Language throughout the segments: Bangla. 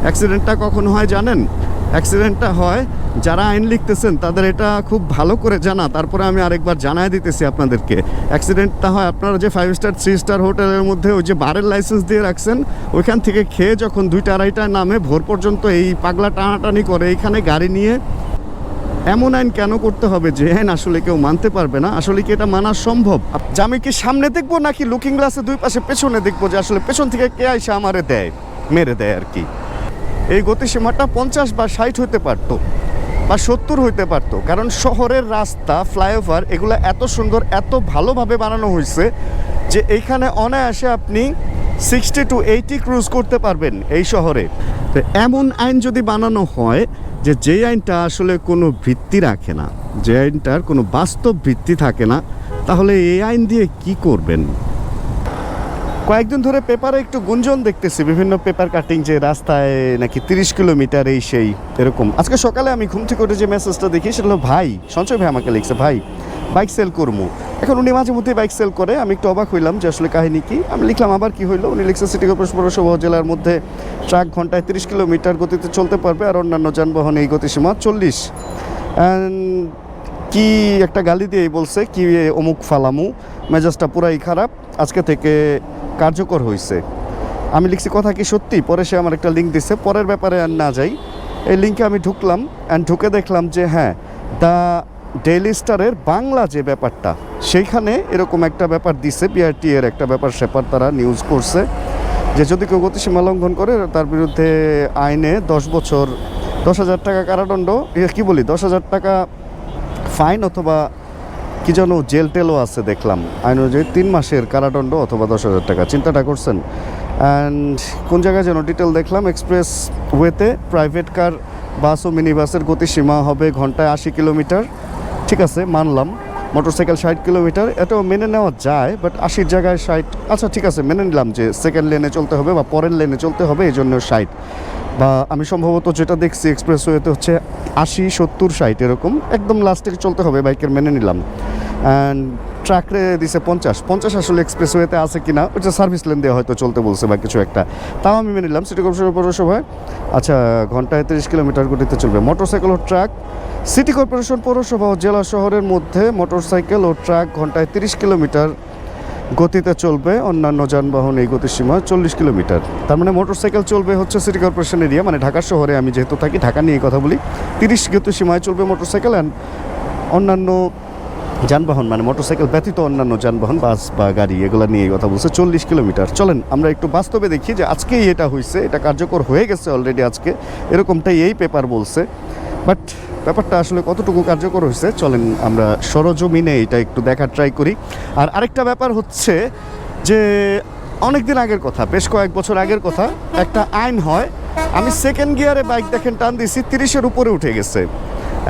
অ্যাক্সিডেন্টটা কখন হয় জানেন? অ্যাক্সিডেন্টটা হয় যারা আইন লিখতেছেন তাদের এটা খুব ভালো করে জানা। তারপরে আমি আরেকবার জানাই দিতেছি আপনাদেরকে, অ্যাক্সিডেন্টটা হয় আপনারা যে 5 স্টার 3 স্টার হোটেলের মধ্যে ওই যে বারের লাইসেন্স দিয়ে রাখছেন, ওইখান থেকে খেয়ে যখন 2টা 2:30টায় নামে ভোর পর্যন্ত এই পাগলা টানাটানি করে এইখানে গাড়ি নিয়ে। এমন আইন কেন করতে হবে যে আইন আসলে কেউ মানতে পারবে না? আসলে কি এটা মানা সম্ভব? যে আমি কি সামনে দেখবো নাকি লুকিং গ্লাসে দুই পাশে পেছনে দেখবো যে আসলে পেছন থেকে কে আইসা আমারে দেয়, মেরে দেয় আর কি। এই গতিসীমাটা 50 বা 60 হতে পারতো বা 70 হইতে পারতো, কারণ শহরের রাস্তা, ফ্লাইওভার এগুলো এত সুন্দর, এত ভালোভাবে বানানো হয়েছে যে এইখানে অনায়াসে আপনি 60 to 80 ক্রুজ করতে পারবেন এই শহরে। তো এমন আইন যদি বানানো হয় যে আইনটা আসলে কোনো ভিত্তি রাখে না, যে আইনটার কোনো বাস্তব ভিত্তি থাকে না, তাহলে এই আইন দিয়ে কি করবেন? কয়েকদিন ধরে পেপারে একটু গুঞ্জন দেখতেছি, বিভিন্ন পেপার কাটিং, যে রাস্তায় নাকি 30 কিলোমিটার এই সেই এরকম। আজকে সকালে আমি ঘুম থেকে উঠে যে মেসেজটা দেখি সেটা হলো ভাই, সঞ্চয় ভাই আমাকে লিখছে, ভাই বাইক সেল করবো। এখন উনি মাঝে মধ্যেই বাইক সেল করে, আমি একটু অবাক হইলাম যে আসলে কাহিনী কি। আমি লিখলাম আবার কি হইলো? উনি লিখছে সিটি কর্পোরেশন পৌরসভা জেলার মধ্যে ট্রাক ঘন্টায় 30 কিলোমিটার গতিতে চলতে পারবে, আর অন্যান্য যানবাহনে এই গতিসীমা 40। কি একটা গালি দিয়েই বলছে কি অমুক ফালামু, মেজাজটা পুরাই খারাপ, আজকে থেকে কার্যকর হয়েছে। আমি লিখছি কথা কি সত্যি? পরে সে আমার একটা লিঙ্ক দিছে, পরের ব্যাপারে আর না যাই। এই লিঙ্কে আমি ঢুকলাম, অ্যান্ড ঢুকে দেখলাম যে হ্যাঁ, দ্য ডেইলি স্টারের বাংলা যে ব্যাপারটা, সেইখানে এরকম একটা ব্যাপার দিছে, বিআরটি এর একটা ব্যাপার স্যাপার তারা নিউজ করছে যে যদি কেউ গতিসীমা লঙ্ঘন করে তার বিরুদ্ধে আইনে 10 বছর 10,000 টাকা কারাদণ্ড, কি বলি 10,000 টাকা ফাইন, অথবা কি যেন জেল টেলও আছে দেখলাম, আইন অনুযায়ী 3 মাসের কারাদণ্ড অথবা 10,000 টাকা। চিন্তাটা করছেন? অ্যান্ড কোন জায়গায় যেন ডিটেল দেখলাম, এক্সপ্রেস ওয়েতে প্রাইভেট কার, বাস ও মিনি বাসের গতিসীমা হবে ঘন্টায় 80 কিলোমিটার। ঠিক আছে, মানলাম। মোটরসাইকেল 60 কিলোমিটার, এটাও মেনে নেওয়া যায়, বাট 80 জায়গায় 60, আচ্ছা ঠিক আছে মেনে নিলাম যে সেকেন্ড লেনে চলতে হবে বা পরের লেনে চলতে হবে, এই জন্য 60। বা আমি সম্ভবত যেটা দেখছি এক্সপ্রেসওয়েতে হচ্ছে 80, 70, 60 এরকম, একদম লাস্টে চলতে হবে বাইকের, মেনে নিলাম। অ্যান্ড ট্রাকরে দিছে 50 আসলে এক্সপ্রেসওয়েতে আছে কিনা, ওইটা সার্ভিস লেন দিয়ে হয়তো চলতে বলছে বা কিছু একটা, তাও আমি মেনে নিলাম। সিটি কর্পোরেশন পৌরসভায় আচ্ছা ঘন্টায় 30 কিলোমিটার গতিতে চলবে। মোটরসাইকেল ও ট্রাক, সিটি কর্পোরেশন পৌরসভা ও জেলা শহরের মধ্যে মোটরসাইকেল ও ট্রাক ঘন্টায় 30 কিলোমিটার গতিতে চলবে, অন্যান্য যানবাহন এই গতিসীমা 40 কিলোমিটার। তার মানে মোটরসাইকেল চলবে হচ্ছে সিটি কর্পোরেশন এরিয়া, মানে ঢাকা শহরে, আমি যেহেতু থাকি ঢাকা নিয়ে কথা বলি, 30 গতিসীমায় চলবে মোটরসাইকেল, অ্যান্ড অন্যান্য যানবাহন মানে মোটরসাইকেল ব্যতীত অন্যান্য যানবাহন, বাস বা গাড়ি, এগুলো নিয়ে কথা বলছে 40 কিলোমিটার। চলেন আমরা একটু বাস্তবে দেখি যে আজকেই এটা হয়েছে, এটা কার্যকর হয়ে গেছে অলরেডি আজকে, এরকমটাই এই পেপার বলছে। বাট ব্যাপারটা আসলে কতটুকু কার্যকর হয়েছে, চলেন আমরা সরজমিনে এটা একটু দেখার ট্রাই করি। আর আরেকটা ব্যাপার হচ্ছে যে অনেক দিন আগের কথা, বেশ কয়েক বছর আগের কথা, একটা আইন হয়, আমি সেকেন্ড গিয়ারে বাইক দেখেন টান দিয়েছি, 30-এর উপরে উঠে গেছে।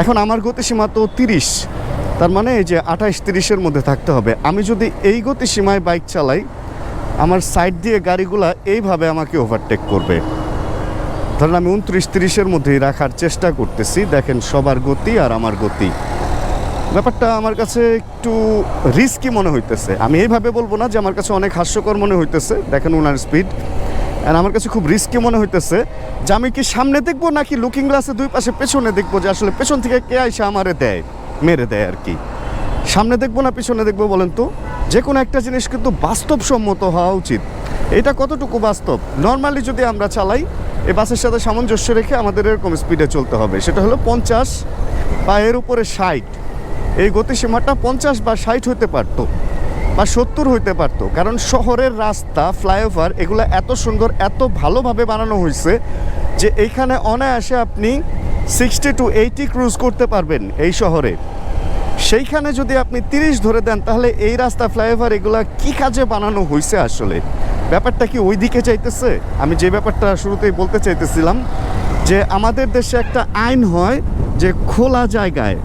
এখন আমার গতিসীমা তো 30, তার মানে এই যে 28-30-এর মধ্যে থাকতে হবে। আমি যদি এই গতিসীমায় বাইক চালাই, আমার সাইড দিয়ে গাড়িগুলা এইভাবে আমাকে ওভারটেক করবে। ধরেন আমি 29-30-এর মধ্যেই রাখার চেষ্টা করতেছি, দেখেন সবার গতি আর আমার গতি, ব্যাপারটা আমার কাছে একটু রিস্কি মনে হইতেছে। আমি এইভাবে বলবো না যে আমার কাছে অনেক হাস্যকর মনে হইতেছে, দেখেন ওনার স্পিড, আর আমার কাছে খুব রিস্কি মনে হইতেছে যে আমি কি সামনে দেখবো নাকি লুকিং গ্লাসে দুই পাশে পেছনে দেখবো যে আসলে পেছন থেকে কে আইসা আমারে দেয়, মেরে দেয় আর কি। সামনে দেখবো না পিছনে দেখবো বলেন তো? যে কোনো একটা জিনিস কিন্তু বাস্তবসম্মত হওয়া উচিত। এটা কতটুকু বাস্তব? নর্মালি যদি আমরা চালাই, এই বাসের সাথে সামঞ্জস্য রেখে আমাদের এরকম স্পিডে চলতে হবে, সেটা হলো 50 বা এর উপরে 60। এই গতিসীমাটা 50 বা 60 হতে পারতো বা 70 হইতে পারতো, কারণ শহরের রাস্তা, ফ্লাইওভার এগুলো এত সুন্দর, এত ভালোভাবে বানানো হয়েছে যে এইখানে অনায়াসে আপনি 60 to 80 ক্রুজ করতে পারবেন এই শহরে। সেইখানে যদি আপনি 30 ধরে দেন, তাহলে এই রাস্তা, ফ্লাইওভার এগুলা কি কাজে বানানো হয়েছে আসলে? ব্যাপারটা কি ওই দিকে চাইতেছে? আমি যে ব্যাপারটা শুরুতেই বলতে চাইতেছিলাম যে আমাদের দেশে একটা আইন হয় যে খোলা জায়গায়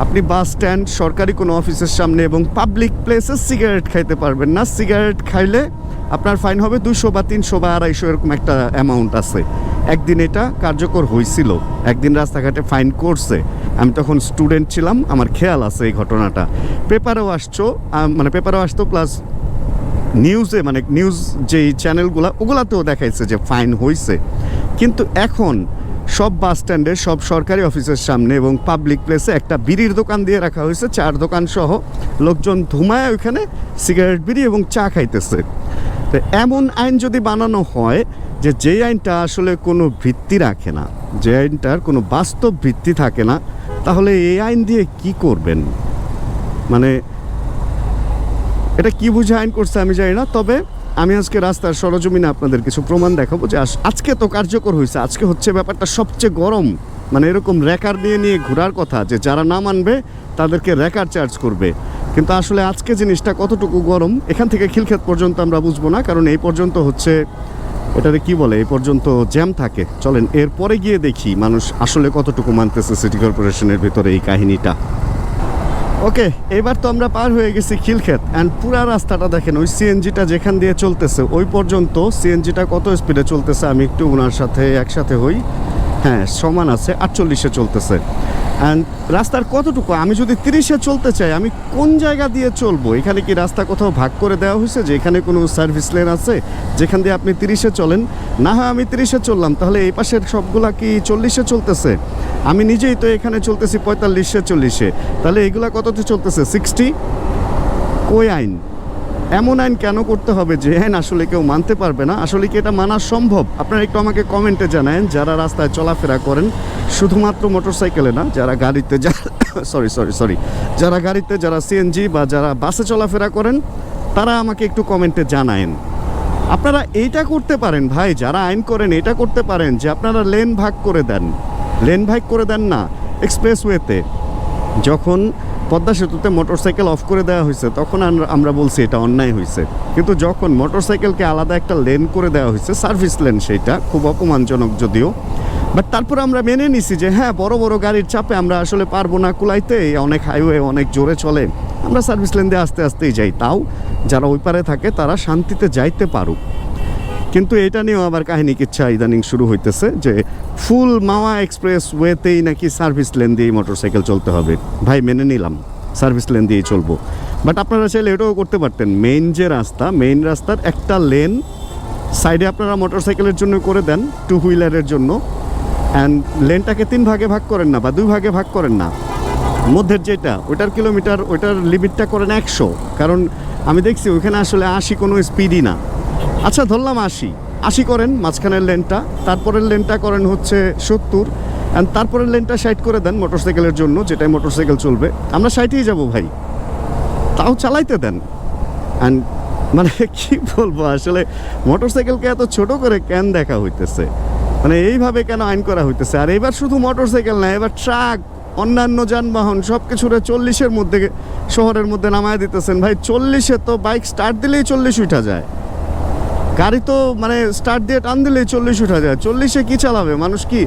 আপনি বাস স্ট্যান্ড, সরকারি কোনো অফিসের সামনে এবং পাবলিক প্লেসে সিগারেট খাইতে পারবেন না। সিগারেট খাইলে আপনার ফাইন হবে 200 বা 300 বা 250 এরকম একটা অ্যামাউন্ট আছে। একদিন এটা কার্যকর হয়েছিল, একদিন রাস্তাঘাটে ফাইন করছে, আমি তখন স্টুডেন্ট ছিলাম, আমার খেয়াল আছে এই ঘটনাটা। পেপারেও আসতো প্লাস নিউজে মানে নিউজ যেই চ্যানেলগুলো ওগুলাতেও দেখাইছে যে ফাইন হয়েছে, কিন্তু এখন সব বাস স্ট্যান্ডে সব সরকারি অফিসের সামনে এবং পাবলিক প্লেসে একটা বিড়ির দোকান দিয়ে রাখা হয়েছে, চার দোকান সহ। লোকজন ধুমায় ওইখানে সিগারেট, বিড়ি এবং চা খাইতেছে। তো এমন আইন যদি বানানো হয় যে যেই আইনটা আসলে কোনো ভিত্তি রাখে না, যে আইনটার কোনো বাস্তব ভিত্তি থাকে না, তাহলে এই আইন দিয়ে কি করবেন? মানে এটা কি বুঝে আইন করছে আমি জানি না। তবে আমি আজকে রাস্তার সরজমিনে আপনাদের কিছু প্রমাণ দেখাবো যে আজকে তো কার্যকর হয়েছে। আজকে হচ্ছে ব্যাপারটা সবচেয়ে গরম, মানে এরকম র্যাকার নিয়ে ঘোরার কথা যে যারা না মানবে তাদেরকে র্যাকার চার্জ করবে, কিন্তু আসলে আজকে জিনিসটা কতটুকু গরম এখান থেকে খিলক্ষেত পর্যন্ত আমরা বুঝবো না, কারণ এই পর্যন্ত হচ্ছে এটারে কি বলে, এই পর্যন্ত জ্যাম থাকে। চলেন এরপরে গিয়ে দেখি মানুষ আসলে কতটুকু মানতেছে সিটি কর্পোরেশনের ভিতরে এই কাহিনীটা। ওকে, এবার তো আমরা পার হয়ে গেছি খিলক্ষেত, অ্যান্ড পুরা রাস্তাটা দেখেন, ওই সিএনজিটা যেখান দিয়ে চলতেছে ওই পর্যন্ত সিএনজিটা কত স্পিডে চলতেছে আমি একটু ওনার সাথে একসাথে হই। হ্যাঁ, সমান আছে, 48-এ চলতেছে। অ্যান্ড রাস্তার কতটুকু, আমি যদি 30-এ চলতে চাই আমি কোন জায়গা দিয়ে চলবো? এখানে কি রাস্তা কোথাও ভাগ করে দেওয়া হয়েছে যে এখানে কোনো সার্ভিস লেন আছে যেখান দিয়ে আপনি 30-এ চলেন? না হয় আমি 30-এ চললাম, তাহলে এই পাশের সবগুলা কি 40-এ চলতেছে? আমি নিজেই তো এখানে চলতেছি 45-এ 40-এ, তাহলে এগুলা কততে চলতেছে? 60? কই আইন? এমন আইন কেন করতে হবে যে আইন আসলে কেউ মানতে পারবে না? আসলে কি এটা মানা সম্ভব? আপনারা একটু আমাকে কমেন্টে জানান, যারা রাস্তায় চলাফেরা করেন, শুধুমাত্র মোটরসাইকেলে না, যারা গাড়িতে যারা গাড়িতে, যারা সিএনজি বা যারা বাসে চলাফেরা করেন, তারা আমাকে একটু কমেন্টে জানায়েন। আপনারা এইটা করতে পারেন ভাই, যারা আইন করেন এটা করতে পারেন যে আপনারা লেন ভাগ করে দেন। লেন ভাগ করে দেন না এক্সপ্রেসওয়েতে। যখন পদ্মা সেতুতে মোটরসাইকেল অফ করে দেওয়া হয়েছে তখন আমরা বলছি এটা অন্যায় হয়েছে, কিন্তু যখন মোটরসাইকেলকে আলাদা একটা লেন করে দেওয়া হয়েছে, সার্ভিস লেন, সেইটা খুব অপমানজনক যদিও, বাট তারপর আমরা মেনে নিছি যে হ্যাঁ, বড় বড় গাড়ির চাপে আমরা আসলে পারবো না কুলাইতে, অনেক হাইওয়ে অনেক জোরে চলে, আমরা সার্ভিস লেন দিয়ে আস্তে আস্তেই যাই, তাও যারা ওই পারে থাকে তারা শান্তিতে যাইতে পারুক। কিন্তু এটা নিয়েও আবার কাহিনী কিচ্ছা ইদানিং শুরু হইতেছে যে ফুল মাওয়া এক্সপ্রেস ওয়েতেই নাকি সার্ভিস লেন দিয়েই মোটরসাইকেল চলতে হবে। ভাই মেনে নিলাম, সার্ভিস লেন দিয়েই চলবো, বাট আপনারা চাইলে এটাও করতে পারতেন, মেইন যে রাস্তা, মেইন রাস্তার একটা লেন সাইডে আপনারা মোটরসাইকেলের জন্য করে দেন, টু হুইলারের জন্য, অ্যান্ড লেনটাকে 3 ভাগে ভাগ করেন না বা 2 ভাগে ভাগ করেন না, মধ্যের যেটা ওইটার কিলোমিটার, ওইটার লিমিটটা করেন 100, কারণ আমি দেখছি ওইখানে আসলে 80 কোনো স্পিডই না। আচ্ছা ধরলাম 80 করেন মাঝখানের লেনটা, তারপরের লেনটা করেন হচ্ছে 70, অ্যান্ড তারপরের লেনটা 60 করে দেন মোটরসাইকেলের জন্য, যেটাই মোটরসাইকেল চলবে। আমরা 60-এই যাবো ভাই, তাও চালাইতে দেন। অ্যান্ড মানে কি বলবো, আসলে মোটরসাইকেলকে এত ছোট করে কেন দেখা হইতেছে, মানে এইভাবে কেন আইন করা হইতেছে? আর এবার শুধু মোটরসাইকেল না, এবার ট্রাক, অন্যান্য যানবাহন সব কিছুরে 40-এর মধ্যে শহরের মধ্যে নামায় দিতেছেন। ভাই 40-এ তো বাইক স্টার্ট দিলেই 40 উঠা যায়, গাড়ি তো মানে স্টার্ট দিয়ে টান দিলেই 40 উঠা যায়। 40-এ কি চালাবে মানুষ? কি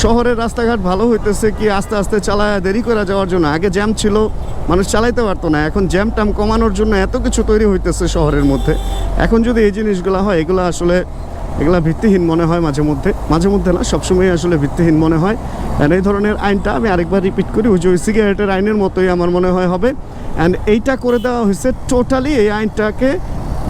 শহরের রাস্তাঘাট ভালো হইতেছে কি আস্তে আস্তে চালায় দেরি করে যাওয়ার জন্য? আগে জ্যাম ছিল, মানুষ চালাইতে পারতো না, এখন জ্যাম ট্যাম কমানোর জন্য এত কিছু তৈরি হইতেছে শহরের মধ্যে। এখন যদি এই জিনিসগুলো হয়, এগুলো আসলে এগুলা ভিত্তিহীন মনে হয় মাঝে মধ্যে না, সবসময় আসলে ভিত্তিহীন মনে হয়। অ্যান্ড এই ধরনের আইনটা আমি আরেকবার রিপিট করি, ওই যে ওই সিগারেটের আইনের মতোই আমার মনে হয় হবে। অ্যান্ড এইটা করে দেওয়া হয়েছে টোটালি, এই আইনটাকে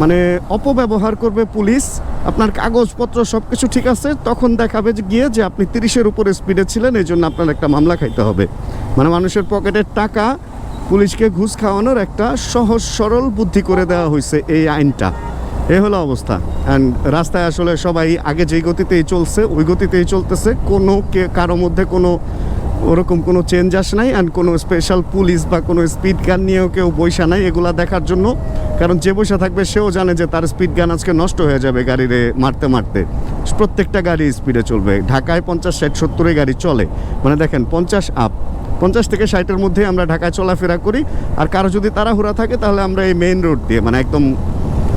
মানে অপব্যবহার করবে পুলিশ। আপনার কাগজপত্র সব কিছু ঠিক আছে, তখন দেখাবে যে গিয়ে যে আপনি 30-এর উপরে স্পিডে ছিলেন, এই জন্য আপনার একটা মামলা খাইতে হবে। মানে মানুষের পকেটের টাকা পুলিশকে ঘুষ খাওয়ানোর একটা সহজ সরল বুদ্ধি করে দেওয়া হয়েছে এই আইনটা। এই হলো অবস্থা। অ্যান্ড রাস্তায় আসলে সবাই আগে যেই গতিতেই চলছে ওই গতিতেই চলতেছে, কোনো কারো মধ্যে কোনো ওরকম কোনো চেঞ্জ আসে নাই। অ্যান্ড কোনো স্পেশাল পুলিশ বা কোনো স্পিড গান নিয়েও কেউ বৈশা নাই এগুলা দেখার জন্য, কারণ যে বৈশা থাকবে সেও জানে যে তার স্পিড গান আজকে নষ্ট হয়ে যাবে গাড়িরে মারতে মারতে। প্রত্যেকটা গাড়ি স্পিডে চলবে, ঢাকায় 50, 60, 70-এ গাড়ি চলে, মানে দেখেন 50 আপ, 50 থেকে 60-এর মধ্যে আমরা ঢাকায় চলাফেরা করি। আর কারো যদি তাড়াহুড়া থাকে তাহলে আমরা এই মেইন রোড দিয়ে, মানে একদম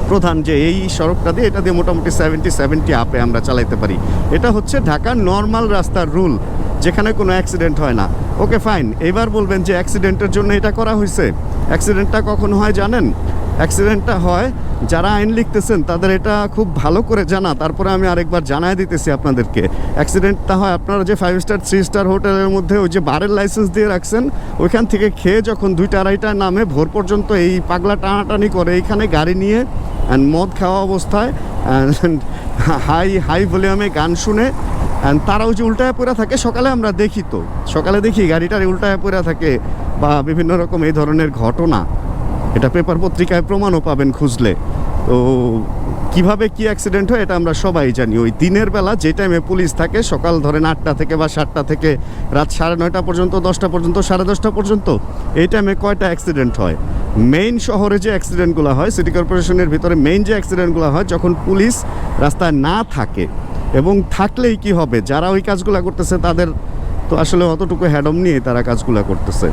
প্রধান যে এই সড়কটা দিয়ে, এটা দিয়ে মোটামুটি 70 আপে আমরা চালাইতে পারি। এটা হচ্ছে ঢাকার নর্মাল রাস্তার রুল, যেখানে কোনো অ্যাক্সিডেন্ট হয় না। ওকে ফাইন, এবার বলবেন যে অ্যাক্সিডেন্টের জন্য এটা করা হয়েছে। অ্যাক্সিডেন্টটা কখন হয় জানেন? অ্যাক্সিডেন্টটা হয় যারা আইন লিখতেছেন তাদের এটা খুব ভালো করে জানা। তারপরে আমি আরেকবার জানাই দিতেছি আপনাদেরকে, অ্যাক্সিডেন্টটা হয় আপনারা যে 5 স্টার 3 স্টার হোটেলের মধ্যে ওই যে বারের লাইসেন্স দিয়ে রাখছেন, ওইখান থেকে খেয়ে যখন 2টা 2:30টায় নামে ভোর পর্যন্ত এই পাগলা টানাটানি করে এইখানে গাড়ি নিয়ে অ্যান্ড মদ খাওয়া অবস্থায় হাই ভলিউমে গান শুনে অ্যান্ড তারাও যে উল্টায় পড়ে থাকে সকালে আমরা দেখি তো সকালে দেখি গাড়িটার উল্টায় পড়ে থাকে বা বিভিন্ন রকম এই ধরনের ঘটনা এটা পেপার পত্রিকায় প্রমাণও পাবেন খুঁজলে তো কিভাবে কি অ্যাক্সিডেন্ট হয় এটা আমরা সবাই জানি ওই দিনের বেলা যে টাইমে পুলিশ থাকে সকাল ধরেন 8টা থেকে বা 7টা থেকে রাত 9:30 পর্যন্ত 10টা পর্যন্ত 10:30 পর্যন্ত এই টাইমে কয়টা অ্যাক্সিডেন্ট হয় মেইন শহরে যে অ্যাক্সিডেন্টগুলো হয় সিটি কর্পোরেশনের ভিতরে মেইন যে অ্যাক্সিডেন্টগুলো হয় যখন পুলিশ রাস্তায় না থাকে এবং থাকলেই কি হবে যারা ওই কাজগুলো করতেছে তাদের তো আসলে অতটুকু হ্যাডম নিয়ে তারা কাজগুলো করতেছে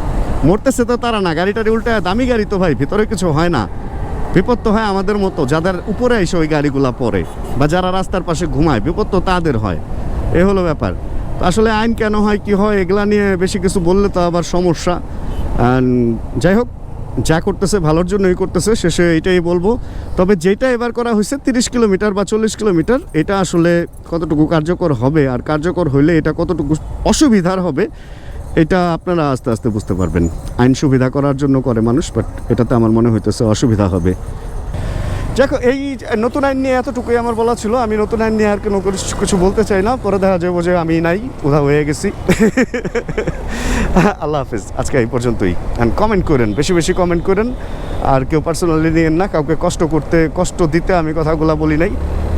মরতেছে তো তারা না গাড়িটারি উল্টায় দামি গাড়ি তো ভাই ভিতরে কিছু হয় না বিপদ তো হয় আমাদের মতো যাদের উপরে এসে ওই গাড়িগুলো পড়ে বা যারা রাস্তার পাশে ঘুমায় বিপদ তো তাদের হয় এ হলো ব্যাপার তো আসলে আইন কেন হয় কি হয় এগুলা নিয়ে বেশি কিছু বললে তো আবার সমস্যা যাই হোক যা করতেছে ভালোর জন্যই করতেছে শেষে এটাই বলবো তবে যেটা এবার করা হয়েছে 30 কিলোমিটার বা 40 কিলোমিটার এটা আসলে কতটুকু কার্যকর হবে আর কার্যকর হইলে এটা কতটুকু অসুবিধার হবে এটা আপনারা আস্তে আস্তে বুঝতে পারবেন আইন সুবিধা করার জন্য করে মানুষ বাট এটাতে আমার মনে হইতেছে অসুবিধা হবে দেখো এই নতুন আইন নিয়ে এতটুকুই আমার বলা ছিল আমি নতুন আইন নিয়ে আর কোনো কিছু বলতে চাই না পরে দেখা যাবো যে আমি নাই উধাও হয়ে গেছি আল্লাহ হাফিজ আজকে এই পর্যন্তই অ্যান্ড কমেন্ট করেন বেশি বেশি কমেন্ট করেন আর কেউ পার্সোনালি নিয়েন না কাউকে কষ্ট দিতে আমি কথাগুলো বলি নাই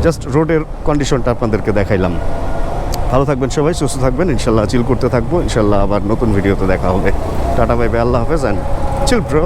জাস্ট রোডের কন্ডিশনটা আপনাদেরকে দেখাইলাম ভালো থাকবেন সবাই সুস্থ থাকবেন ইনশাল্লাহ চিল করতে থাকবো ইনশাল্লাহ আবার নতুন ভিডিওতে দেখা হবে টাটা বাই বাই আল্লাহ হাফেজ অ্যান্ড চিল ব্রো